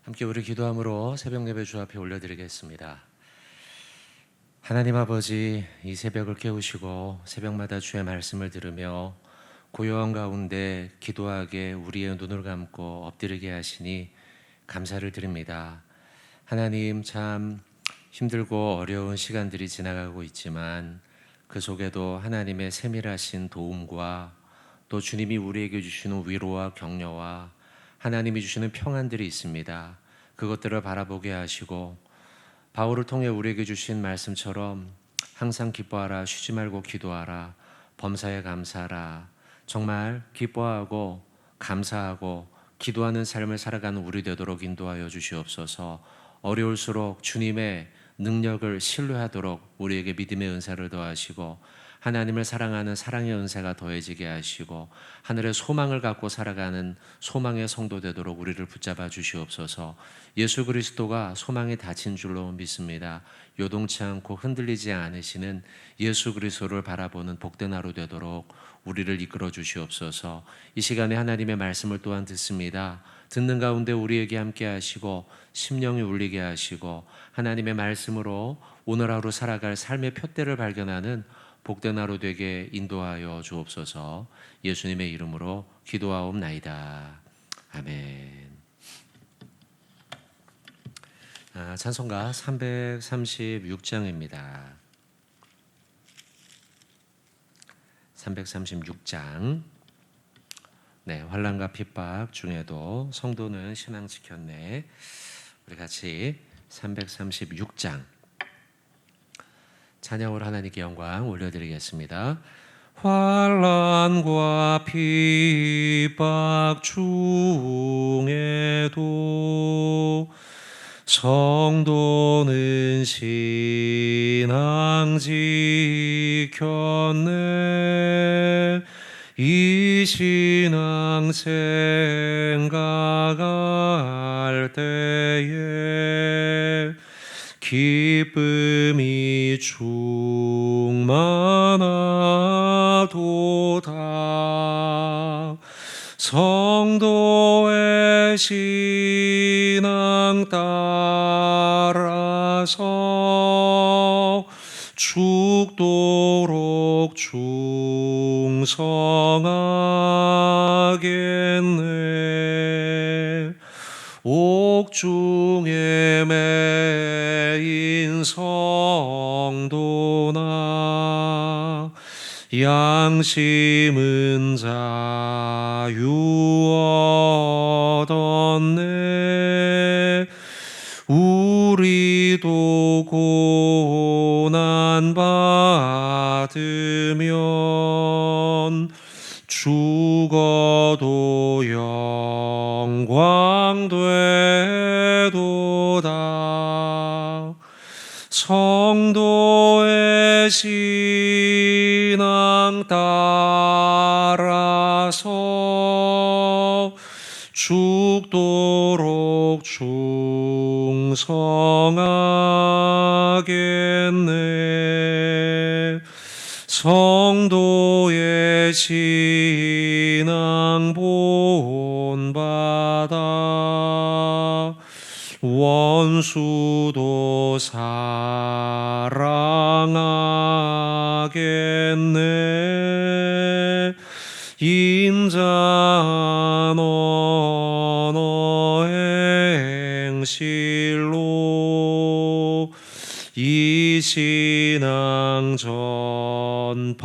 함께 우리 기도함으로 새벽 예배 주 앞에 올려드리겠습니다. 하나님 아버지, 이 새벽을 깨우시고 새벽마다 주의 말씀을 들으며 고요한 가운데 기도하게 우리의 눈을 감고 엎드리게 하시니 감사를 드립니다. 하나님, 참 힘들고 어려운 시간들이 지나가고 있지만 그 속에도 하나님의 세밀하신 도움과 또 주님이 우리에게 주시는 위로와 격려와 하나님이 주시는 평안들이 있습니다. 그것들을 바라보게 하시고 바울을 통해 우리에게 주신 말씀처럼 항상 기뻐하라, 쉬지 말고 기도하라, 범사에 감사하라. 정말 기뻐하고 감사하고 기도하는 삶을 살아가는 우리 되도록 인도하여 주시옵소서. 어려울수록 주님의 능력을 신뢰하도록 우리에게 믿음의 은사를 더하시고 하나님을 사랑하는 사랑의 은사가 더해지게 하시고 하늘의 소망을 갖고 살아가는 소망의 성도 되도록 우리를 붙잡아 주시옵소서. 예수 그리스도가 소망이 닫힌 줄로 믿습니다. 요동치 않고 흔들리지 않으시는 예수 그리스도를 바라보는 복된 하루 되도록 우리를 이끌어 주시옵소서. 이 시간에 하나님의 말씀을 또한 듣습니다. 듣는 가운데 우리에게 함께 하시고 심령이 울리게 하시고 하나님의 말씀으로 오늘 하루 살아갈 삶의 표대를 발견하는 복된 하루 되게 인도하여 주옵소서. 예수님의 이름으로 기도하옵나이다. 아멘. 찬송가 336장입니다. 336장. 네, 환난과 핍박 중에도 성도는 신앙 지켰네. 우리 같이 336장 찬양으로 하나님께 영광 올려드리겠습니다. 환난과 핍박 중에도 성도는 신앙 지켰네. 이 신앙 생각할 때에 기쁨이 충만하도다. 성도의 신앙 따라서 죽도록 충성하겠네. 옥중에 매인 성도나 양심은 자유 얻었네. 우리도 고난 받으면 죽어도 영광 되도다. 성도의 신앙 따라서 죽도록 충성하겠네. 성도의 신앙 본받아 원수도 사랑하겠네. 인자한 언어 행실로 이 신앙 전파리라.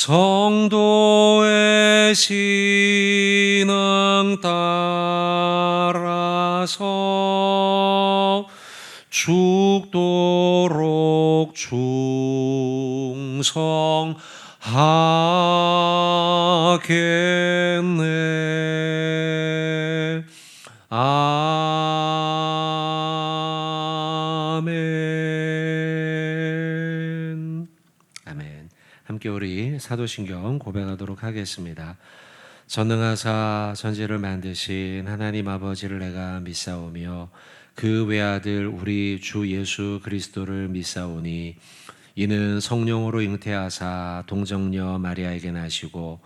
성도의 신앙 따라서 죽도록 충성하겠네. 아멘. 아멘. 함께 우리 사도신경 고백하도록 하겠습니다. 전능하사 전지를 만드신 하나님 아버지를 내가 믿사오며 그 외아들 우리 주 예수 그리스도를 믿사오니 이는 성령으로 잉태하사 동정녀 마리아에게 나시고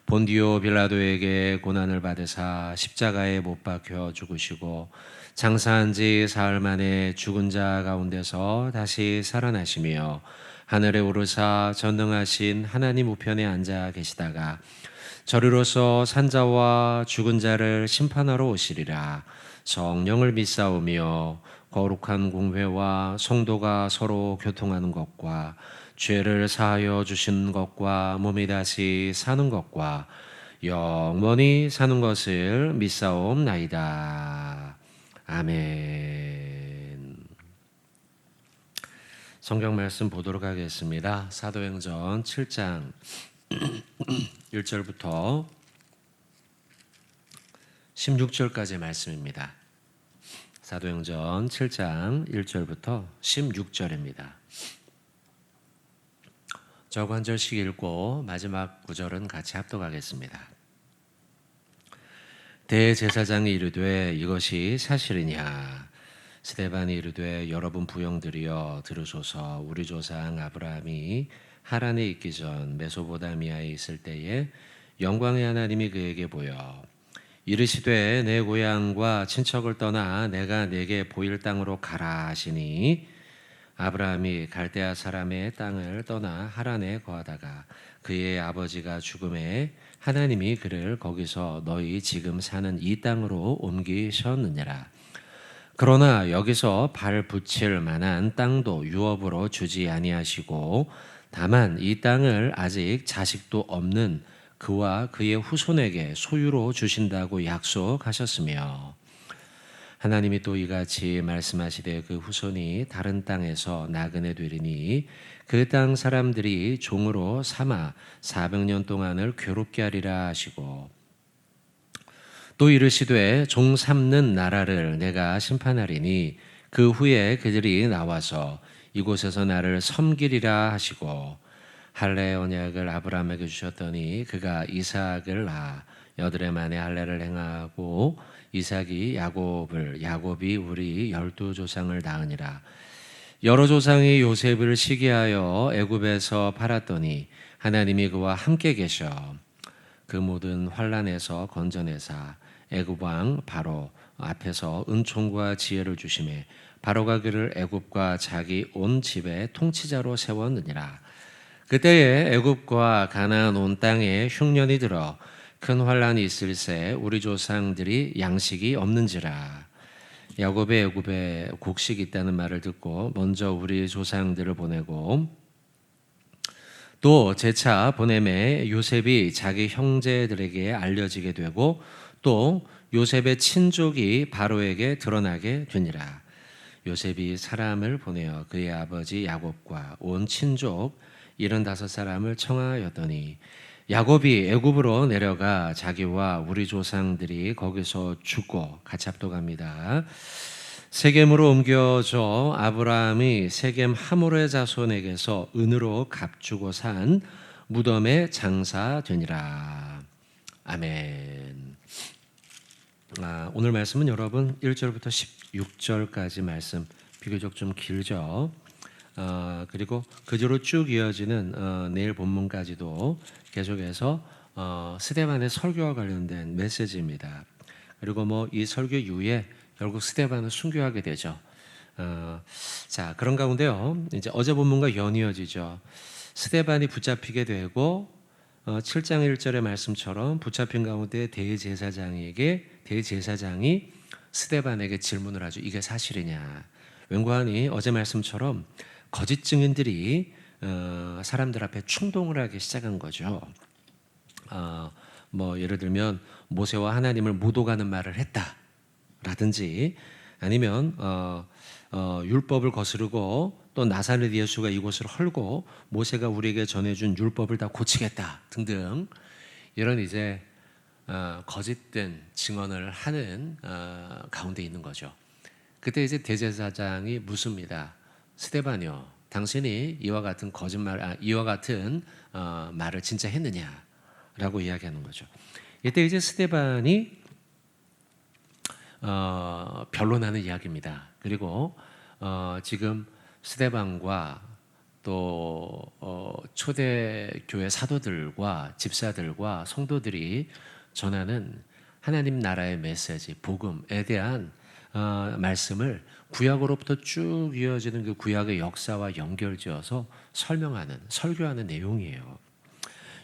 본디오 빌라도에게 고난을 받으사 십자가에 못 박혀 죽으시고 장사한 지 사흘 만에 죽은 자 가운데서 다시 살아나시며 하늘에 오르사 전능하신 하나님 우편에 앉아 계시다가 저리로서 산자와 죽은 자를 심판하러 오시리라. 성령을 믿사오며 거룩한 공회와 성도가 서로 교통하는 것과 죄를 사하여 주신 것과 몸이 다시 사는 것과 영원히 사는 것을 믿사옵나이다. 아멘. 성경 말씀 보도록 하겠습니다. 사도행전 7장 1절부터 16절까지의 말씀입니다. 사도행전 7장 1절부터 16절입니다. 저거 한 절씩 읽고 마지막 구절은 같이 합독하겠습니다. 대제사장이 이르되 이것이 사실이냐? 스데반이 이르되 여러분 부형들이여 들으소서. 우리 조상 아브라함이 하란에 있기 전 메소포다미아에 있을 때에 영광의 하나님이 그에게 보여 이르시되 내 고향과 친척을 떠나 내가 내게 보일 땅으로 가라 하시니 아브라함이 갈대아 사람의 땅을 떠나 하란에 거하다가 그의 아버지가 죽음에 하나님이 그를 거기서 너희 지금 사는 이 땅으로 옮기셨느니라. 그러나 여기서 발 붙일 만한 땅도 유업으로 주지 아니하시고 다만 이 땅을 아직 자식도 없는 그와 그의 후손에게 소유로 주신다고 약속하셨으며 하나님이 또 이같이 말씀하시되 그 후손이 다른 땅에서 나그네 되리니 그 땅 사람들이 종으로 삼아 400년 동안을 괴롭게 하리라 하시고 또 이르시되 종 삼는 나라를 내가 심판하리니 그 후에 그들이 나와서 이곳에서 나를 섬기리라 하시고 할례 언약을 아브라함에게 주셨더니 그가 이삭을 낳아 여드레 만에 할례를 행하고 이삭이 야곱을 야곱이 우리 12조상을 낳으니라. 여러 조상이 요셉을 시기하여 애굽에서 팔았더니 하나님이 그와 함께 계셔 그 모든 환난에서 건져내사 애굽 왕 바로 앞에서 은총과 지혜를 주심에 바로가 그를 애굽과 자기 온 집의 통치자로 세웠느니라. 그때에 애굽과 가나안 온 땅에 흉년이 들어 큰 환란이 있을새 우리 조상들이 양식이 없는지라. 야곱의 애굽에 곡식이 있다는 말을 듣고 먼저 우리 조상들을 보내고 또 재차 보냄에 요셉이 자기 형제들에게 알려지게 되고 또 요셉의 친족이 바로에게 드러나게 되니라. 요셉이 사람을 보내어 그의 아버지 야곱과 온 친족 75사람을 청하였더니 야곱이 애굽으로 내려가 자기와 우리 조상들이 거기서 죽고 같이 합독합니다. 세겜으로 옮겨져 아브라함이 세겜 하몰의 자손에게서 은으로 값주고 산 무덤에 장사되니라. 아멘. 오늘 말씀은 여러분 1절부터 16절까지 말씀 비교적 좀 길죠. 그리고 그대로 쭉 이어지는 내일 본문까지도 계속해서 스데반의 설교와 관련된 메시지입니다. 그리고 이 설교 이후에 결국 스데반은 순교하게 되죠. 자, 그런 가운데요. 이제 어제 본문과 연이어지죠. 스데반이 붙잡히게 되고 7장 1절의 말씀처럼 붙잡힌 가운데 대제사장이 스데반에게 질문을 하죠. 이게 사실이냐? 웬고하니 어제 말씀처럼 거짓 증인들이 사람들 앞에 충동을 하기 시작한 거죠. 예를 들면 모세와 하나님을 못 오가는 말을 했다라든지 아니면 율법을 거스르고 또 나사렛 예수가 이곳을 헐고 모세가 우리에게 전해준 율법을 다 고치겠다 등등 이런 이제 거짓된 증언을 하는 가운데 있는 거죠. 그때 이제 대제사장이 묻습니다. 스데반이요, 당신이 이와 같은 말을 진짜 했느냐라고 이야기하는 거죠. 이때 이제 스데반이 변론하는 이야기입니다. 그리고 지금 스데반과 또 초대교회 사도들과 집사들과 성도들이 전하는 하나님 나라의 메시지, 복음에 대한 말씀을 구약으로부터 쭉 이어지는 그 구약의 역사와 연결지어서 설명하는, 설교하는 내용이에요.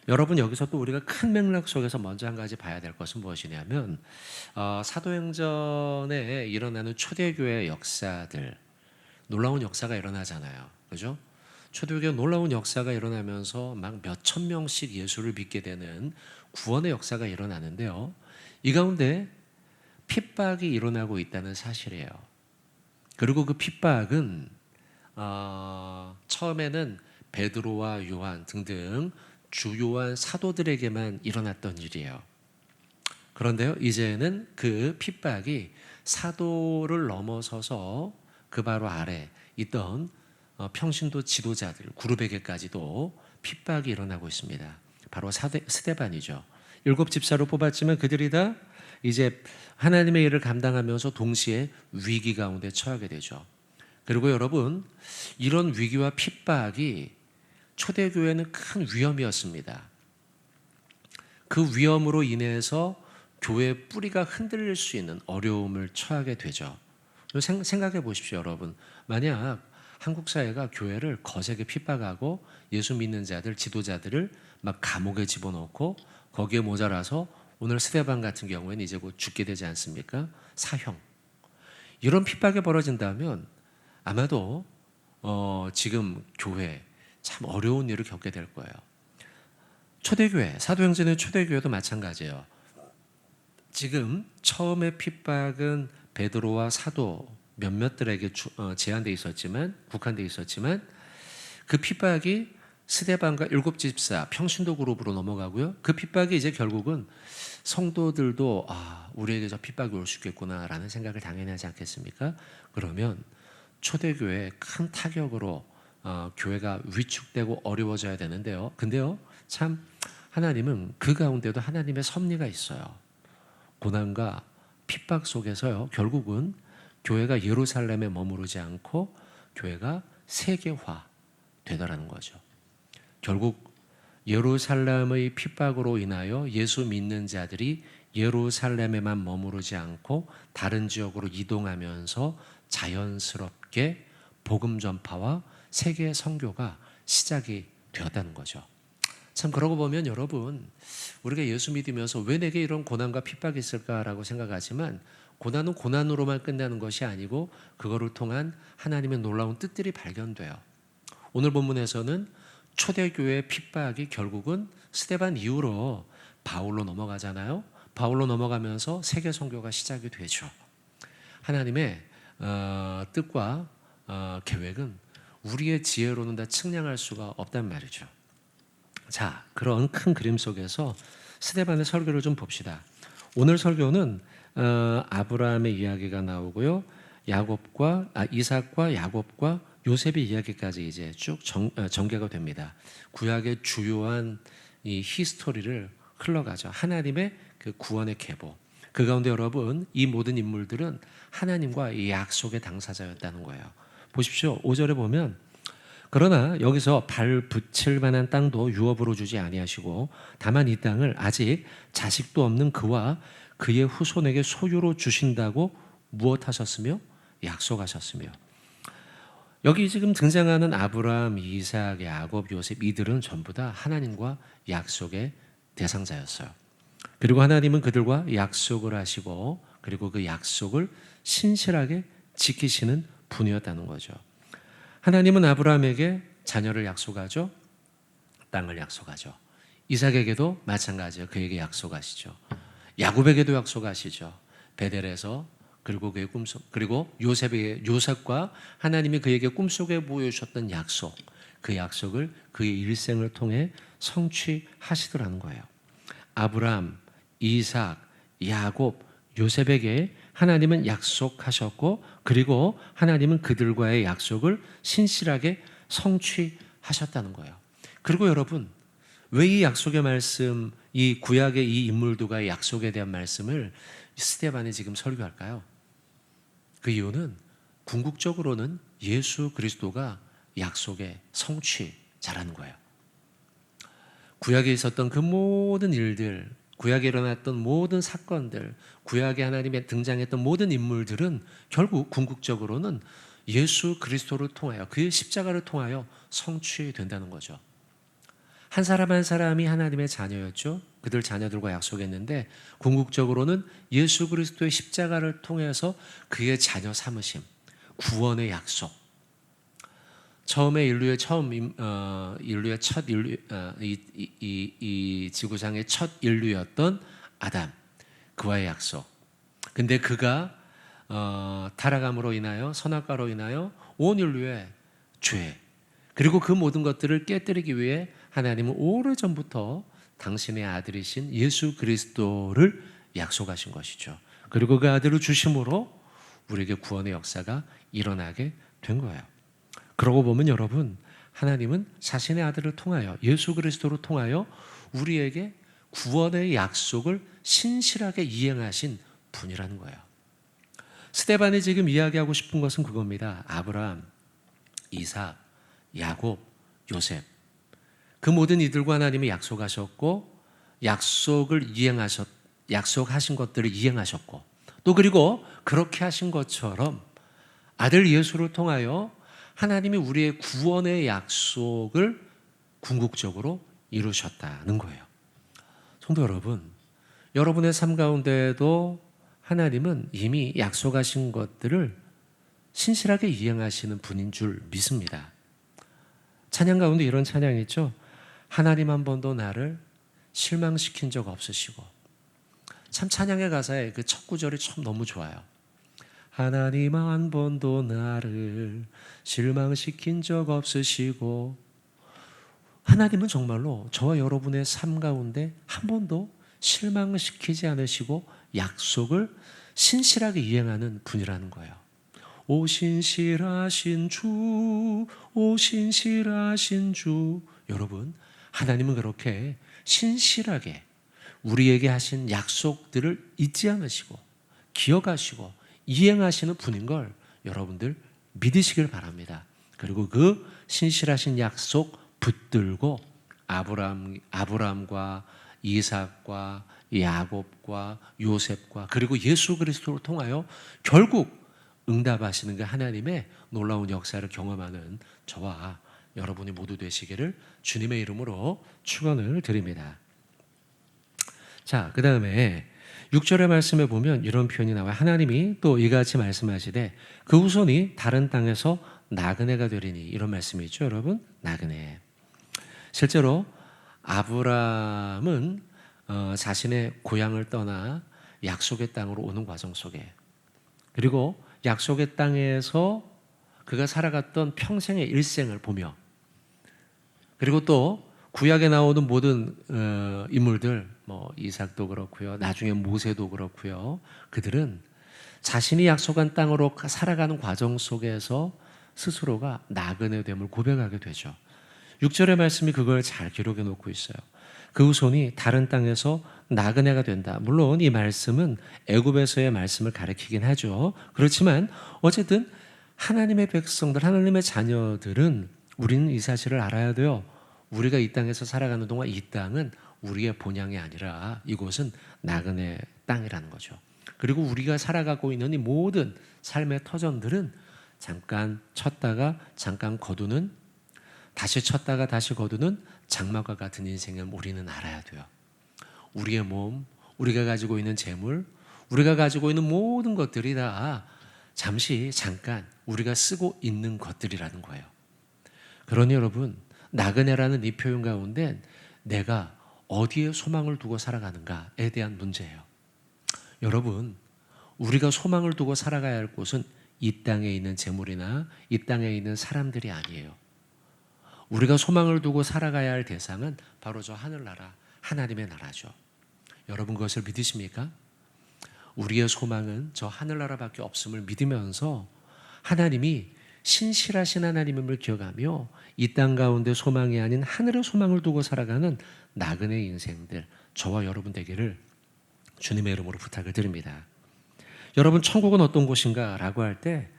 여러분, 여기서 또 우리가 큰 맥락 속에서 먼저 한 가지 봐야 될 것은 무엇이냐면 사도행전에 일어나는 초대교회 역사들, 놀라운 역사가 일어나잖아요. 그죠? 초대교회 놀라운 역사가 일어나면서 막 몇천 명씩 예수를 믿게 되는 구원의 역사가 일어나는데요. 이 가운데 핍박이 일어나고 있다는 사실이에요. 그리고 그 핍박은 처음에는 베드로와 요한 등등 주요한 사도들에게만 일어났던 일이에요. 그런데요, 이제는 그 핍박이 사도를 넘어서서 그 바로 아래 있던 평신도 지도자들 그룹에게까지도 핍박이 일어나고 있습니다. 바로 스데반이죠. 7 집사로 뽑았지만 그들이 다 이제 하나님의 일을 감당하면서 동시에 위기 가운데 처하게 되죠. 그리고 여러분, 이런 위기와 핍박이 초대교회는 큰 위험이었습니다. 그 위험으로 인해서 교회의 뿌리가 흔들릴 수 있는 어려움을 처하게 되죠. 생각해 보십시오, 여러분. 만약 한국 사회가 교회를 거세게 핍박하고 예수 믿는 자들, 지도자들을 막 감옥에 집어넣고 거기에 모자라서 오늘 스데반 같은 경우에는 이제 곧 죽게 되지 않습니까? 사형. 이런 핍박이 벌어진다면 아마도 지금 교회 참 어려운 일을 겪게 될 거예요. 초대교회, 사도행전의 초대교회도 마찬가지예요. 지금 처음에 핍박은 베드로와 사도 몇몇들에게 제한되어 있었지만, 국한되어 있었지만 그 핍박이 스데반과 7 집사, 평신도 그룹으로 넘어가고요. 그 핍박이 이제 결국은 성도들도 우리에게 저 핍박이 올 수 있겠구나라는 생각을 당연히 하지 않겠습니까? 그러면 초대교회에 큰 타격으로 교회가 위축되고 어려워져야 되는데요. 근데요, 참 하나님은 그 가운데도 하나님의 섭리가 있어요. 고난과 핍박 속에서요, 결국은 교회가 예루살렘에 머무르지 않고 교회가 세계화 되더라는 거죠. 결국 예루살렘의 핍박으로 인하여 예수 믿는 자들이 예루살렘에만 머무르지 않고 다른 지역으로 이동하면서 자연스럽게 복음 전파와 세계 선교가 시작이 되었다는 거죠. 참 그러고 보면 여러분, 우리가 예수 믿으면서 왜 내게 이런 고난과 핍박이 있을까라고 생각하지만 고난은 고난으로만 끝나는 것이 아니고 그거를 통한 하나님의 놀라운 뜻들이 발견돼요. 오늘 본문에서는 초대교회의 핍박이 결국은 스데반 이후로 바울로 넘어가잖아요. 바울로 넘어가면서 세계 선교가 시작이 되죠. 하나님의 뜻과 계획은 우리의 지혜로는 다 측량할 수가 없단 말이죠. 자, 그런 큰 그림 속에서 스데반의 설교를 좀 봅시다. 오늘 설교는 아브라함의 이야기가 나오고요, 이삭과 야곱과 요셉의 이야기까지 이제 쭉 전개가 됩니다. 구약의 주요한 이 히스토리를 흘러가죠. 하나님의 그 구원의 계보. 그 가운데 여러분, 이 모든 인물들은 하나님과 이 약속의 당사자였다는 거예요. 보십시오. 5절에 보면, 그러나 여기서 발 붙일 만한 땅도 유업으로 주지 아니하시고 다만 이 땅을 아직 자식도 없는 그와 그의 후손에게 소유로 주신다고 무엇하셨으며 약속하셨으며. 여기 지금 등장하는 아브라함, 이삭, 야곱, 요셉, 이들은 전부 다 하나님과 약속의 대상자였어요. 그리고 하나님은 그들과 약속을 하시고 그리고 그 약속을 신실하게 지키시는 분이었다는 거죠. 하나님은 아브라함에게 자녀를 약속하죠. 땅을 약속하죠. 이삭에게도 마찬가지예요. 그에게 약속하시죠. 야곱에게도 약속하시죠. 베델에서 그리고 그의 꿈속, 그리고 요셉과 하나님이 그에게 꿈속에 보여주셨던 약속, 그 약속을 그의 일생을 통해 성취하시더라는 거예요. 아브라함, 이삭, 야곱, 요셉에게 하나님은 약속하셨고 그리고 하나님은 그들과의 약속을 신실하게 성취하셨다는 거예요. 그리고 여러분, 왜 이 약속의 말씀, 이 구약의 이 인물들과의 약속에 대한 말씀을 스데반이 지금 설교할까요? 그 이유는 궁극적으로는 예수 그리스도가 약속의 성취 잘하는 거예요. 구약에 있었던 그 모든 일들, 구약에 일어났던 모든 사건들, 구약에 하나님의 등장했던 모든 인물들은 결국 궁극적으로는 예수 그리스도를 통하여, 그의 십자가를 통하여 성취된다는 거죠. 한 사람 한 사람이 하나님의 자녀였죠. 그들 자녀들과 약속했는데 궁극적으로는 예수 그리스도의 십자가를 통해서 그의 자녀 삼으심, 구원의 약속. 처음에 인류의 첫 인류, 이 지구상의 첫 인류였던 아담, 그와의 약속. 근데 그가 타락함으로 인하여, 선악과로 인하여 온 인류의 죄, 그리고 그 모든 것들을 깨뜨리기 위해 하나님은 오래전부터 당신의 아들이신 예수 그리스도를 약속하신 것이죠. 그리고 그 아들을 주심으로 우리에게 구원의 역사가 일어나게 된 거예요. 그러고 보면 여러분, 하나님은 자신의 아들을 통하여, 예수 그리스도를 통하여 우리에게 구원의 약속을 신실하게 이행하신 분이라는 거예요. 스데반이 지금 이야기하고 싶은 것은 그겁니다. 아브라함, 이삭, 야곱, 요셉, 그 모든 이들과 하나님이 약속하셨고, 약속하신 것들을 이행하셨고, 또 그리고 그렇게 하신 것처럼 아들 예수를 통하여 하나님이 우리의 구원의 약속을 궁극적으로 이루셨다는 거예요. 성도 여러분, 여러분의 삶 가운데에도 하나님은 이미 약속하신 것들을 신실하게 이행하시는 분인 줄 믿습니다. 찬양 가운데 이런 찬양이 있죠. 하나님 한 번도 나를 실망시킨 적 없으시고. 참 찬양의 가사에 그 첫 구절이 참 너무 좋아요. 하나님 한 번도 나를 실망시킨 적 없으시고. 하나님은 정말로 저와 여러분의 삶 가운데 한 번도 실망시키지 않으시고 약속을 신실하게 이행하는 분이라는 거예요. 오 신실하신 주, 오 신실하신 주. 여러분, 하나님은 그렇게 신실하게 우리에게 하신 약속들을 잊지 않으시고 기억하시고 이행하시는 분인 걸 여러분들 믿으시길 바랍니다. 그리고 그 신실하신 약속 붙들고 아브라함과 이삭과 야곱과 요셉과 그리고 예수 그리스도를 통하여 결국 응답하시는 그 하나님의 놀라운 역사를 경험하는 저와 여러분이 모두 되시기를 주님의 이름으로 축원을 드립니다. 자, 그 다음에 6절의 말씀에 보면 이런 표현이 나와요. 하나님이 또 이같이 말씀하시되 그 후손이 다른 땅에서 나그네가 되리니, 이런 말씀이 있죠, 여러분. 나그네. 실제로 아브라함은 자신의 고향을 떠나 약속의 땅으로 오는 과정 속에, 그리고 약속의 땅에서 그가 살아갔던 평생의 일생을 보며, 그리고 또 구약에 나오는 모든 인물들, 이삭도 그렇고요, 나중에 모세도 그렇고요, 그들은 자신이 약속한 땅으로 살아가는 과정 속에서 스스로가 나그네됨을 고백하게 되죠. 6절의 말씀이 그걸 잘 기록해 놓고 있어요. 그 후손이 다른 땅에서 나그네가 된다. 물론 이 말씀은 애굽에서의 말씀을 가리키긴 하죠. 그렇지만 어쨌든 하나님의 백성들, 하나님의 자녀들은 우리는 이 사실을 알아야 돼요. 우리가 이 땅에서 살아가는 동안 이 땅은 우리의 본향이 아니라 이곳은 나그네 땅이라는 거죠. 그리고 우리가 살아가고 있는 이 모든 삶의 터전들은 잠깐 쳤다가 잠깐 거두는, 다시 쳤다가 다시 거두는 장막과 같은 인생을 우리는 알아야 돼요. 우리의 몸, 우리가 가지고 있는 재물, 우리가 가지고 있는 모든 것들이 다 잠깐 우리가 쓰고 있는 것들이라는 거예요. 그러니 여러분, 나그네라는 이 표현 가운데 내가 어디에 소망을 두고 살아가는가에 대한 문제예요. 여러분, 우리가 소망을 두고 살아가야 할 곳은 이 땅에 있는 재물이나 이 땅에 있는 사람들이 아니에요. 우리가 소망을 두고 살아가야 할 대상은 바로 저 하늘나라, 하나님의 나라죠. 여러분 그것을 믿으십니까? 우리의 소망은 저 하늘나라밖에 없음을 믿으면서 하나님이 신실하신 하나님임을 기억하며 이 땅 가운데 소망이 아닌 하늘의 소망을 두고 살아가는 나그네 인생들, 저와 여러분 되기를 주님의 이름으로 부탁을 드립니다. 여러분, 천국은 어떤 곳인가 라고 할 때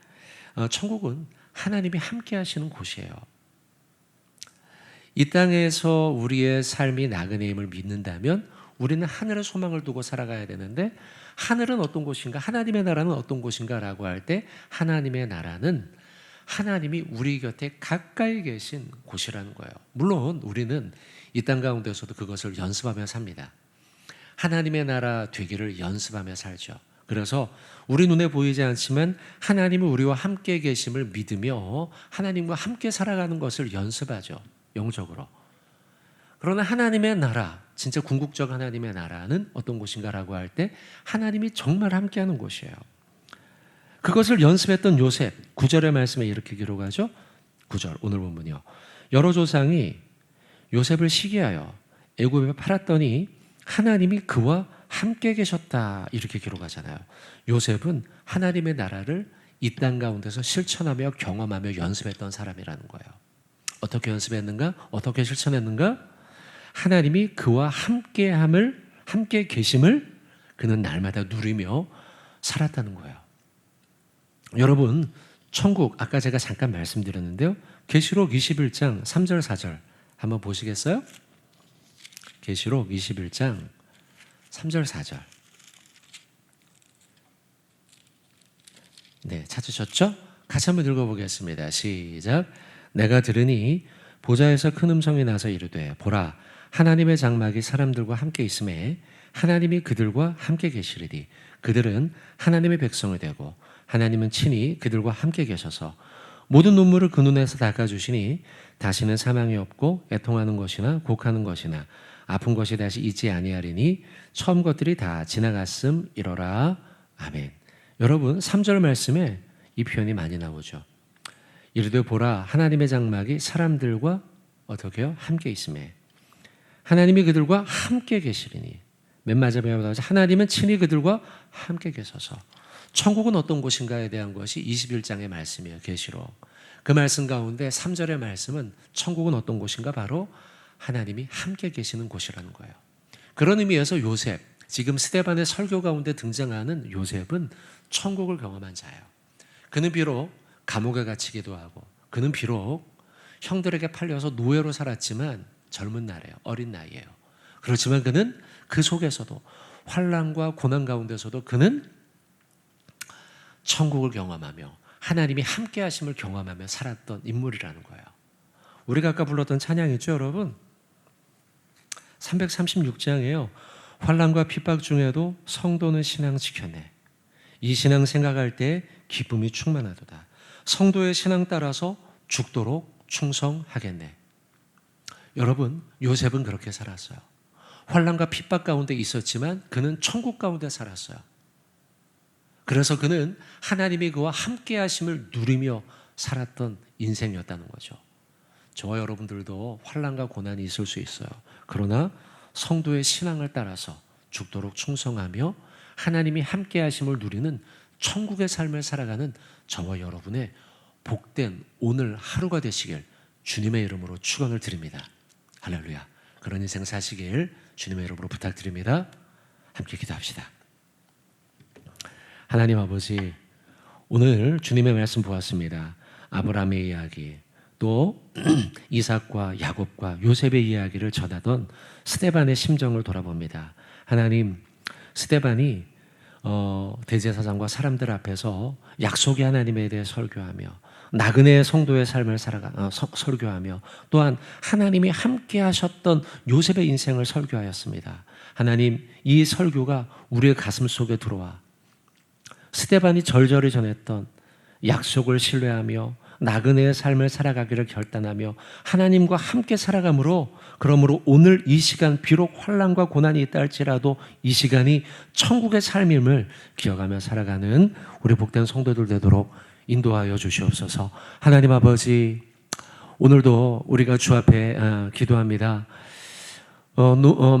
천국은 하나님이 함께 하시는 곳이에요. 이 땅에서 우리의 삶이 나그네임을 믿는다면 우리는 하늘의 소망을 두고 살아가야 되는데, 하늘은 어떤 곳인가, 하나님의 나라는 어떤 곳인가 라고 할 때, 하나님의 나라는 하나님이 우리 곁에 가까이 계신 곳이라는 거예요. 물론 우리는 이 땅 가운데서도 그것을 연습하며 삽니다. 하나님의 나라 되기를 연습하며 살죠. 그래서 우리 눈에 보이지 않지만 하나님은 우리와 함께 계심을 믿으며 하나님과 함께 살아가는 것을 연습하죠. 영적으로. 그러나 하나님의 나라, 진짜 궁극적 하나님의 나라는 어떤 곳인가라고 할 때 하나님이 정말 함께하는 곳이에요. 그것을 연습했던 요셉, 9절의 말씀에 이렇게 기록하죠. 9절 오늘 본문이요. 여러 조상이 요셉을 시기하여 애굽에 팔았더니 하나님이 그와 함께 계셨다, 이렇게 기록하잖아요. 요셉은 하나님의 나라를 이 땅 가운데서 실천하며 경험하며 연습했던 사람이라는 거예요. 어떻게 연습했는가? 어떻게 실천했는가? 하나님이 그와 함께 계심을 그는 날마다 누리며 살았다는 거예요. 여러분, 천국 아까 제가 잠깐 말씀드렸는데요. 계시록 21장 3절 4절 한번 보시겠어요? 계시록 21장 3절 4절. 네, 찾으셨죠? 같이 한번 읽어보겠습니다. 시작. 내가 들으니 보좌에서 큰 음성이 나서 이르되 보라, 하나님의 장막이 사람들과 함께 있음에 하나님이 그들과 함께 계시리니 그들은 하나님의 백성이 되고 하나님은 친히 그들과 함께 계셔서 모든 눈물을 그 눈에서 닦아주시니 다시는 사망이 없고 애통하는 것이나 곡하는 것이나 아픈 것이 다시 있지 아니하리니 처음 것들이 다 지나갔음이로라. 아멘. 여러분, 3절 말씀에 이 표현이 많이 나오죠. 이르되 보라, 하나님의 장막이 사람들과 어떻게 해요? 함께 있음에 하나님이 그들과 함께 계시리니, 맨 마지막에 나오죠. 하나님은 친히 그들과 함께 계셔서. 천국은 어떤 곳인가에 대한 것이 21장의 말씀이에요. 계시록. 그 말씀 가운데 3절의 말씀은 천국은 어떤 곳인가, 바로 하나님이 함께 계시는 곳이라는 거예요. 그런 의미에서 요셉, 지금 스데반의 설교 가운데 등장하는 요셉은 천국을 경험한 자예요. 그는 비록 감옥에 갇히기도 하고, 그는 비록 형들에게 팔려서 노예로 살았지만 젊은 날이에요. 어린 나이에요. 그렇지만 그는 그 속에서도, 환난과 고난 가운데서도 그는 천국을 경험하며 하나님이 함께 하심을 경험하며 살았던 인물이라는 거예요. 우리가 아까 불렀던 찬양이죠, 여러분. 336장이에요. 환난과 핍박 중에도 성도는 신앙 지켰네. 이 신앙 생각할 때 기쁨이 충만하도다. 성도의 신앙 따라서 죽도록 충성하겠네. 여러분, 요셉은 그렇게 살았어요. 환난과 핍박 가운데 있었지만 그는 천국 가운데 살았어요. 그래서 그는 하나님이 그와 함께 하심을 누리며 살았던 인생이었다는 거죠. 저와 여러분들도 환난과 고난이 있을 수 있어요. 그러나 성도의 신앙을 따라서 죽도록 충성하며 하나님이 함께 하심을 누리는 천국의 삶을 살아가는 저와 여러분의 복된 오늘 하루가 되시길 주님의 이름으로 축원을 드립니다. 할렐루야. 그런 인생 사시길 주님의 이름으로 부탁드립니다. 함께 기도합시다. 하나님 아버지, 오늘 주님의 말씀 보았습니다. 아브라함의 이야기, 또 이삭과 야곱과 요셉의 이야기를 전하던 스데반의 심정을 돌아봅니다. 하나님, 스데반이 대제사장과 사람들 앞에서 약속의 하나님에 대해 설교하며 나그네 성도의 삶을 설교하며 또한 하나님이 함께 하셨던 요셉의 인생을 설교하였습니다. 하나님, 이 설교가 우리의 가슴 속에 들어와 스데반이 절절히 전했던 약속을 신뢰하며 나그네의 삶을 살아가기를 결단하며 하나님과 함께 살아가므로, 그러므로 오늘 이 시간 비록 환난과 고난이 있다 할지라도 이 시간이 천국의 삶임을 기억하며 살아가는 우리 복된 성도들 되도록 인도하여 주시옵소서. 하나님 아버지, 오늘도 우리가 주 앞에 기도합니다.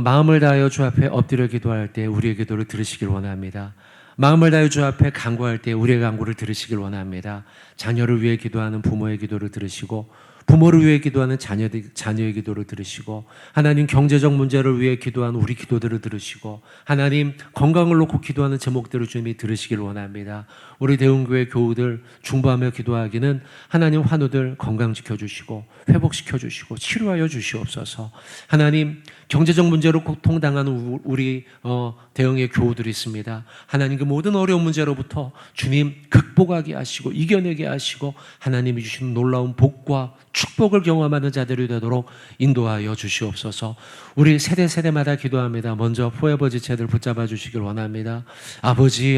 마음을 다하여 주 앞에 엎드려 기도할 때 우리의 기도를 들으시길 원합니다. 마음을 다해 주 앞에 간구할 때 우리의 간구를 들으시길 원합니다. 자녀를 위해 기도하는 부모의 기도를 들으시고 부모를 위해 기도하는 자녀의 기도를 들으시고, 하나님 경제적 문제를 위해 기도하는 우리 기도들을 들으시고, 하나님 건강을 놓고 기도하는 제목들을 주님이 들으시길 원합니다. 우리 대흥교회 교우들 중보하며 기도하기는 하나님 환우들 건강 지켜주시고 회복시켜 주시고 치료하여 주시옵소서. 하나님 경제적 문제로 고통당하는 우리 대흥의 교우들이 있습니다. 하나님 그 모든 어려운 문제로부터 주님 극복하게 하시고 이겨내게 하시고 하나님이 주시는 놀라운 복과 축복을 경험하는 자들이 되도록 인도하여 주시옵소서. 우리 세대마다 기도합니다. 먼저 포에버 지체들 붙잡아 주시길 원합니다. 아버지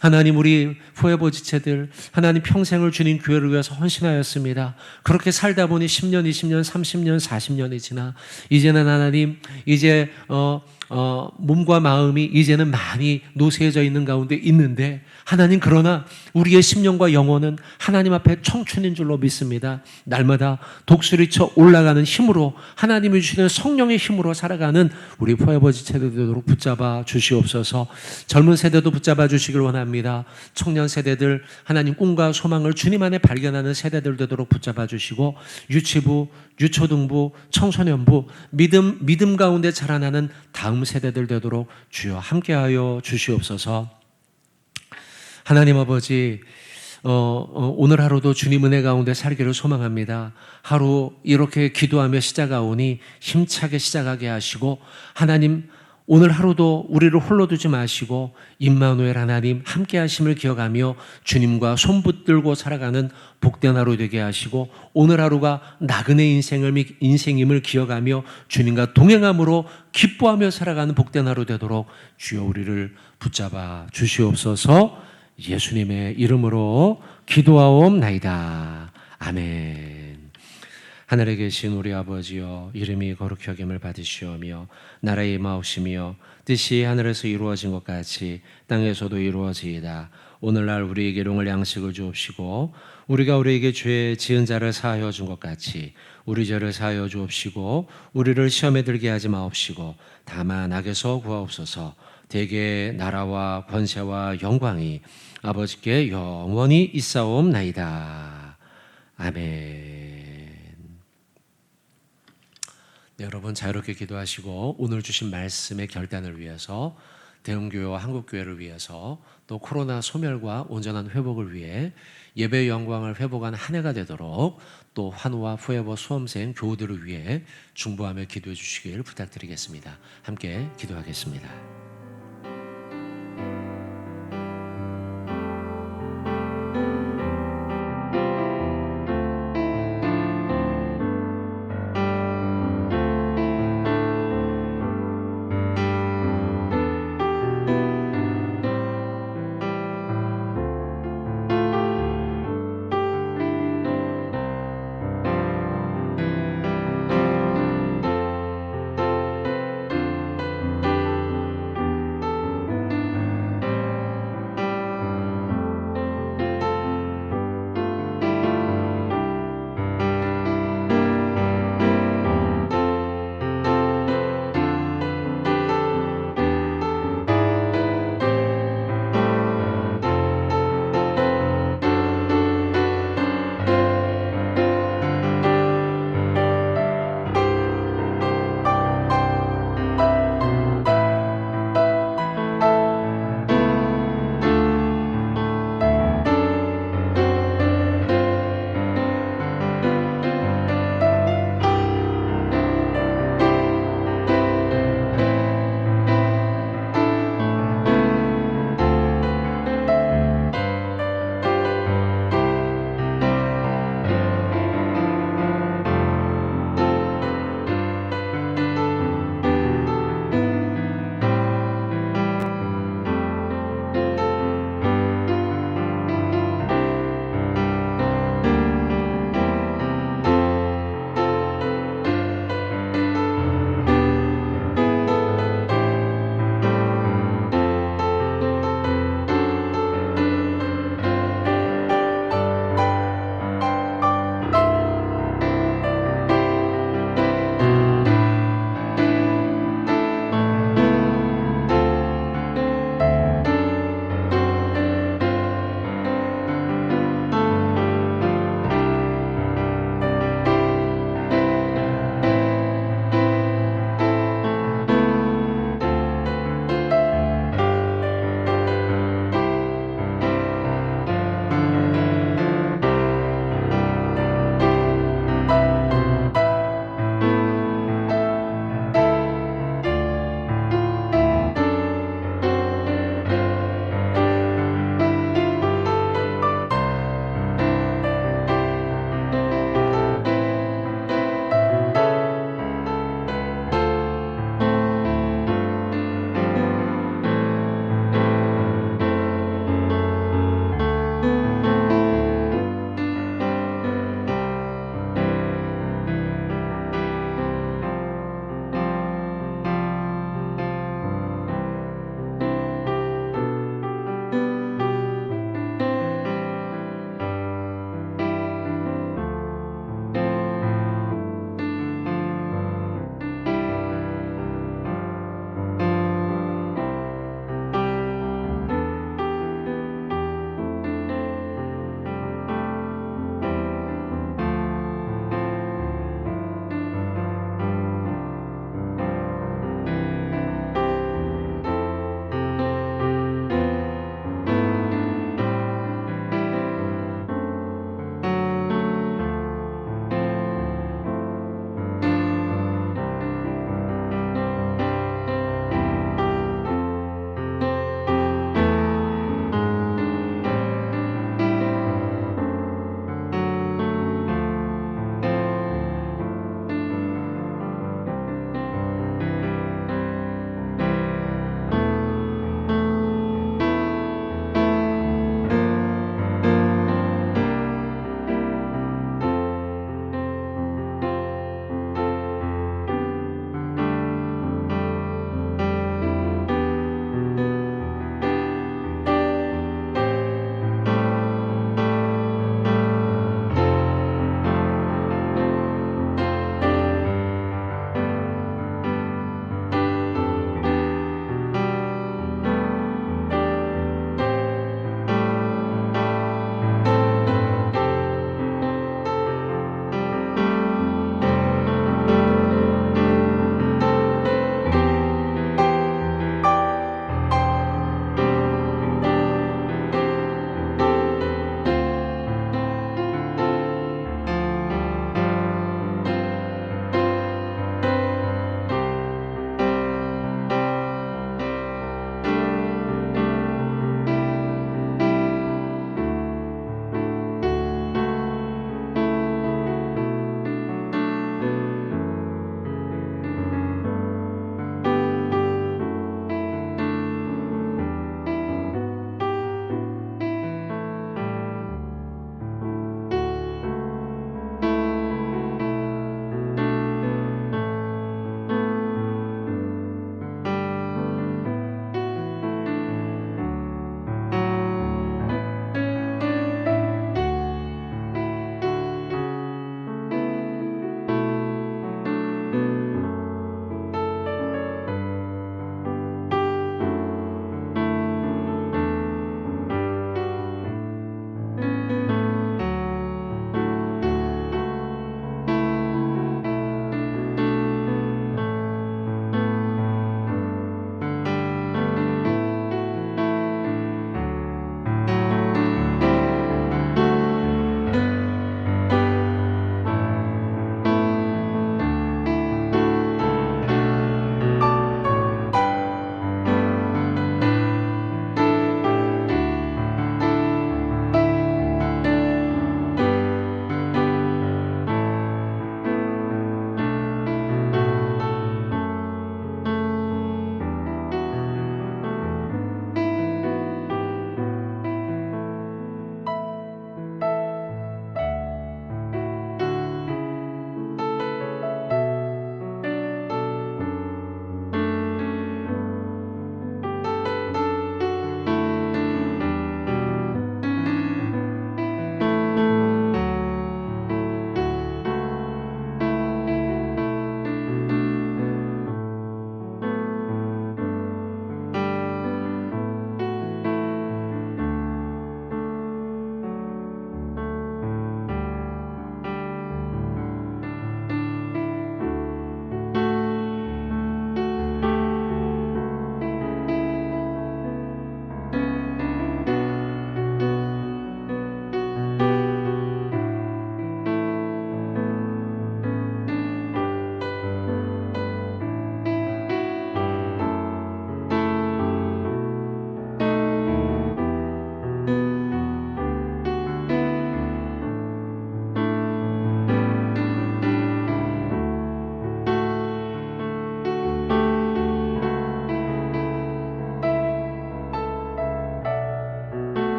하나님 우리 포에버 지체들 하나님 평생을 주님 교회를 위해서 헌신하였습니다. 그렇게 살다 보니 10년 20년 30년 40년이 지나 이제는 하나님 이제 몸과 마음이 이제는 많이 노쇠해져 있는 가운데 있는데 하나님 그러나 우리의 심령과 영혼은 하나님 앞에 청춘인 줄로 믿습니다. 날마다 독수리쳐 올라가는 힘으로 하나님이 주시는 성령의 힘으로 살아가는 우리 포에버 지체들 되도록 붙잡아 주시옵소서. 젊은 세대도 붙잡아 주시길 원합니다. 청년 세대들 하나님 꿈과 소망을 주님 안에 발견하는 세대들 되도록 붙잡아 주시고 유치부, 유초등부, 청소년부 믿음 가운데 자라나는 다음 세대들 되도록 주여 함께하여 주시옵소서. 하나님 아버지 오늘 하루도 주님 은혜 가운데 살기를 소망합니다. 하루 이렇게 기도하며 시작하오니 힘차게 시작하게 하시고 하나님 오늘 하루도 우리를 홀로 두지 마시고 임마누엘 하나님 함께 하심을 기억하며 주님과 손붙들고 살아가는 복된 하루 되게 하시고 오늘 하루가 나그네 인생임을 기억하며 주님과 동행함으로 기뻐하며 살아가는 복된 하루 되도록 주여 우리를 붙잡아 주시옵소서. 예수님의 이름으로 기도하옵나이다. 아멘. 하늘에 계신 우리 아버지여 이름이 거룩히 여김을 받으시오며 나라의 임하옵시며 뜻이 하늘에서 이루어진 것 같이 땅에서도 이루어지이다. 오늘날 우리에게 일용할 양식을 주옵시고 우리가 우리에게 죄 지은 자를 사하여 준 것 같이 우리 죄를 사하여 주옵시고 우리를 시험에 들게 하지 마옵시고 다만 악에서 구하옵소서. 대개 나라와 권세와 영광이 아버지께 영원히 있사옵나이다. 아멘. 네, 여러분 자유롭게 기도하시고 오늘 주신 말씀의 결단을 위해서 대흥교회와 한국교회를 위해서 또 코로나 소멸과 온전한 회복을 위해 예배의 영광을 회복한 한 해가 되도록 또 환우와 포에버 수험생 교우들을 위해 중보하며 기도해 주시길 부탁드리겠습니다. 함께 기도하겠습니다.